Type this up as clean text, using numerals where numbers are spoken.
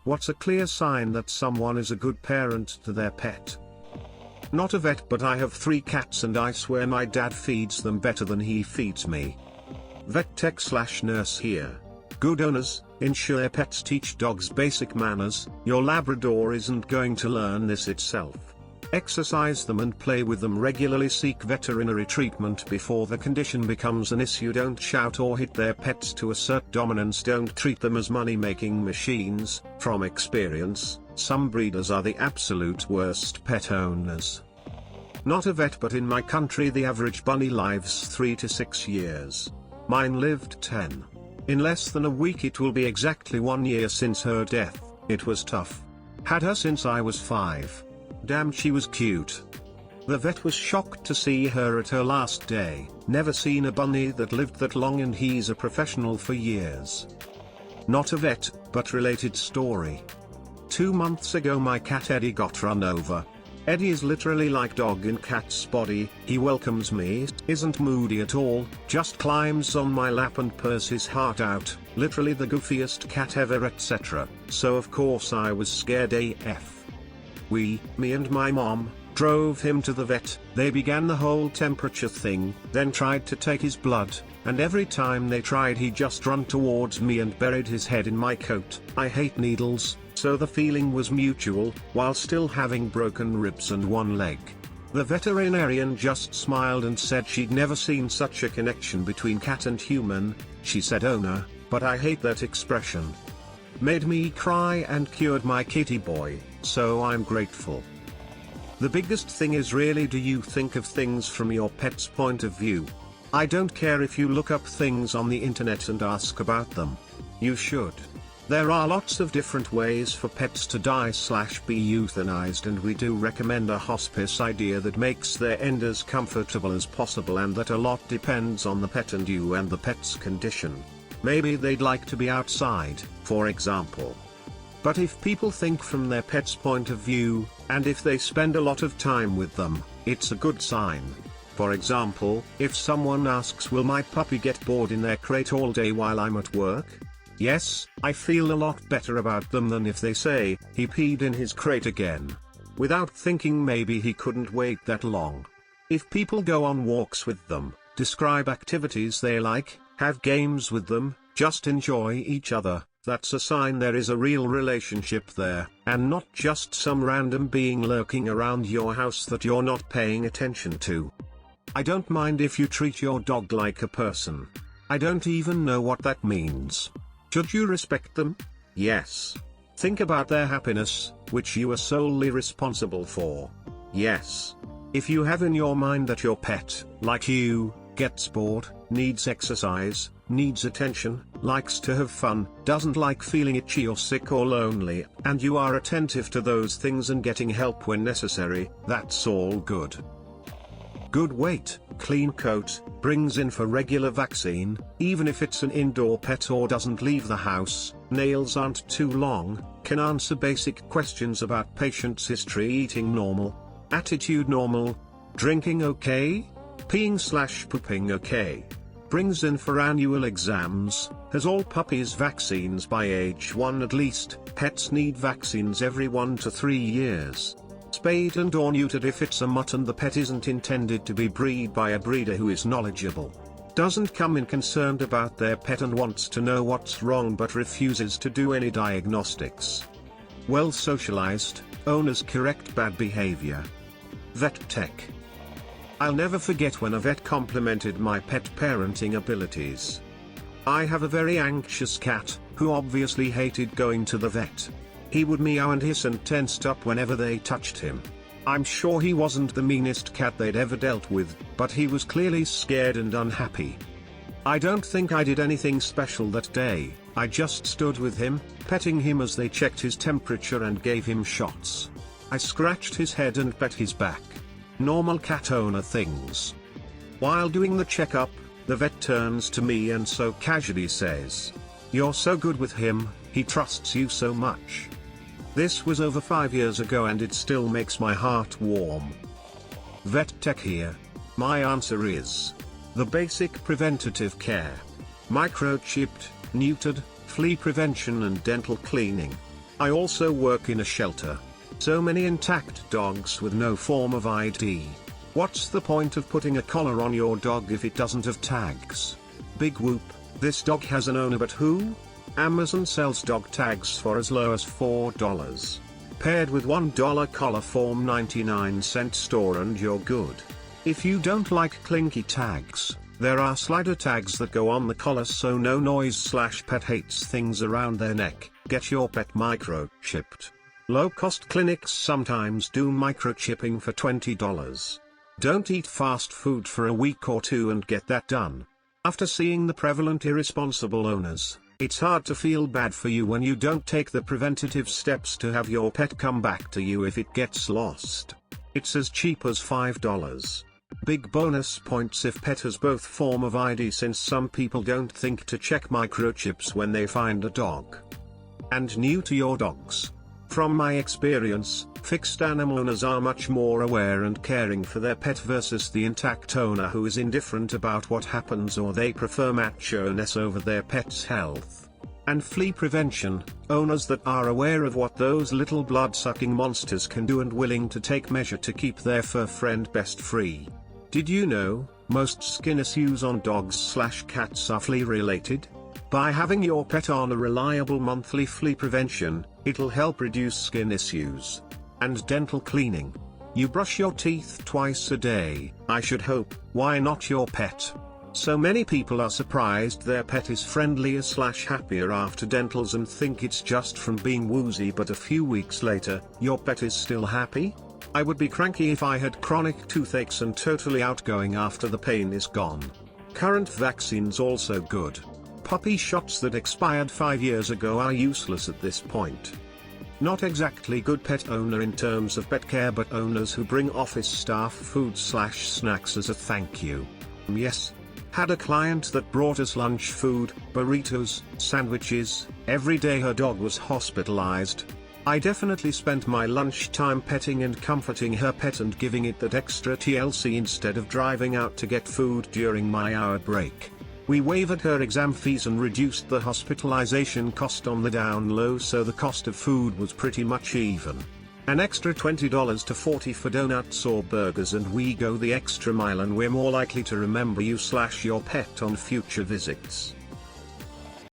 What's a clear sign that someone is a good parent to their pet? Not a vet, but I have 3 cats and I swear my dad feeds them better than he feeds me. Vet tech / nurse here. Good owners, ensure pets teach dogs basic manners. Your Labrador isn't going to learn this itself. Exercise them and play with them regularly. Seek veterinary treatment before the condition becomes an issue. Don't shout or hit their pets to assert dominance. Don't treat them as money-making machines. From experience, some breeders are the absolute worst pet owners. Not a vet, but in my country the average bunny lives 3 to 6 years. Mine lived 10. In less than a week it will be exactly 1 year since her death. It was tough. Had her since I was 5. Damn, she was cute. The vet was shocked to see her at her last day. Never seen a bunny that lived that long, and he's a professional for years. Not a vet, but related story. 2 months ago my cat Eddie got run over. Eddie is literally like dog in cat's body. He welcomes me, isn't moody at all, just climbs on my lap and purrs his heart out, literally the goofiest cat ever, etc. So of course I was scared AF. Me and my mom, drove him to the vet. They began the whole temperature thing, then tried to take his blood, and every time they tried he just ran towards me and buried his head in my coat. I hate needles, so the feeling was mutual, while still having broken ribs and 1 leg. The veterinarian just smiled and said she'd never seen such a connection between cat and human. She said owner, but I hate that expression. Made me cry and cured my kitty boy, so I'm grateful. The biggest thing is really, do you think of things from your pet's point of view? I don't care if you look up things on the internet and ask about them. You should. There are lots of different ways for pets to die / be euthanized, and we do recommend a hospice idea that makes their end as comfortable as possible, and that a lot depends on the pet and you and the pet's condition. Maybe they'd like to be outside, for example. But if people think from their pet's point of view, and if they spend a lot of time with them, it's a good sign. For example, if someone asks, will my puppy get bored in their crate all day while I'm at work? Yes, I feel a lot better about them than if they say, he peed in his crate again. Without thinking maybe he couldn't wait that long. If people go on walks with them, describe activities they like, have games with them, just enjoy each other, that's a sign there is a real relationship there, and not just some random being lurking around your house that you're not paying attention to. I don't mind if you treat your dog like a person. I don't even know what that means. Should you respect them? Yes. Think about their happiness, which you are solely responsible for. Yes. If you have in your mind that your pet, like you, gets bored, needs exercise, needs attention, likes to have fun, doesn't like feeling itchy or sick or lonely, and you are attentive to those things and getting help when necessary, that's all good. Good weight, clean coat, brings in for regular vaccine, even if it's an indoor pet or doesn't leave the house, nails aren't too long, can answer basic questions about patient's history, eating normal, attitude normal, drinking okay, peeing / pooping okay. Brings in for annual exams, has all puppies vaccines by age 1 at least. Pets need vaccines every 1 to 3 years. Spayed and or neutered if it's a mutt and the pet isn't intended to be bred by a breeder who is knowledgeable. Doesn't come in concerned about their pet and wants to know what's wrong but refuses to do any diagnostics. Well socialized, owners correct bad behavior. Vet tech. I'll never forget when a vet complimented my pet parenting abilities. I have a very anxious cat, who obviously hated going to the vet. He would meow and hiss and tensed up whenever they touched him. I'm sure he wasn't the meanest cat they'd ever dealt with, but he was clearly scared and unhappy. I don't think I did anything special that day, I just stood with him, petting him as they checked his temperature and gave him shots. I scratched his head and pet his back. Normal cat owner things. While doing the checkup, the vet turns to me and so casually says, "You're so good with him, he trusts you so much." This was over 5 years ago and it still makes my heart warm. Vet tech here. My answer is the basic preventative care. Microchipped, neutered, flea prevention and dental cleaning. I also work in a shelter. So many intact dogs with no form of ID. What's the point of putting a collar on your dog if it doesn't have tags? Big whoop, this dog has an owner, but who? Amazon sells dog tags for as low as $4. Paired with $1 collar form 99-cent store and you're good. If you don't like clinky tags, there are slider tags that go on the collar so no noise/pet hates things around their neck. Get your pet microchipped. Low-cost clinics sometimes do microchipping for $20. Don't eat fast food for a week or two and get that done. After seeing the prevalent irresponsible owners, it's hard to feel bad for you when you don't take the preventative steps to have your pet come back to you if it gets lost. It's as cheap as $5. Big bonus points if pet has both form of ID, since some people don't think to check microchips when they find a dog. And new to your dogs. From my experience, fixed animal owners are much more aware and caring for their pet versus the intact owner who is indifferent about what happens, or they prefer macho-ness over their pet's health. And flea prevention, owners that are aware of what those little blood-sucking monsters can do and willing to take measure to keep their fur friend best free. Did you know, most skin issues on dogs/cats are flea-related? By having your pet on a reliable monthly flea prevention, it'll help reduce skin issues. And dental cleaning. You brush your teeth twice a day, I should hope. Why not your pet? So many people are surprised their pet is friendlier/happier after dentals and think it's just from being woozy, but a few weeks later, your pet is still happy? I would be cranky if I had chronic toothaches and totally outgoing after the pain is gone. Current vaccines also good. Puppy shots that expired 5 years ago are useless at this point. Not exactly good pet owner in terms of pet care, but owners who bring office staff food/snacks as a thank you. Yes. Had a client that brought us lunch food, burritos, sandwiches, every day her dog was hospitalized. I definitely spent my lunchtime petting and comforting her pet and giving it that extra TLC instead of driving out to get food during my hour break. We waived her exam fees and reduced the hospitalization cost on the down low, so the cost of food was pretty much even. An extra $20 to $40 for donuts or burgers, and we go the extra mile and we're more likely to remember you/your pet on future visits.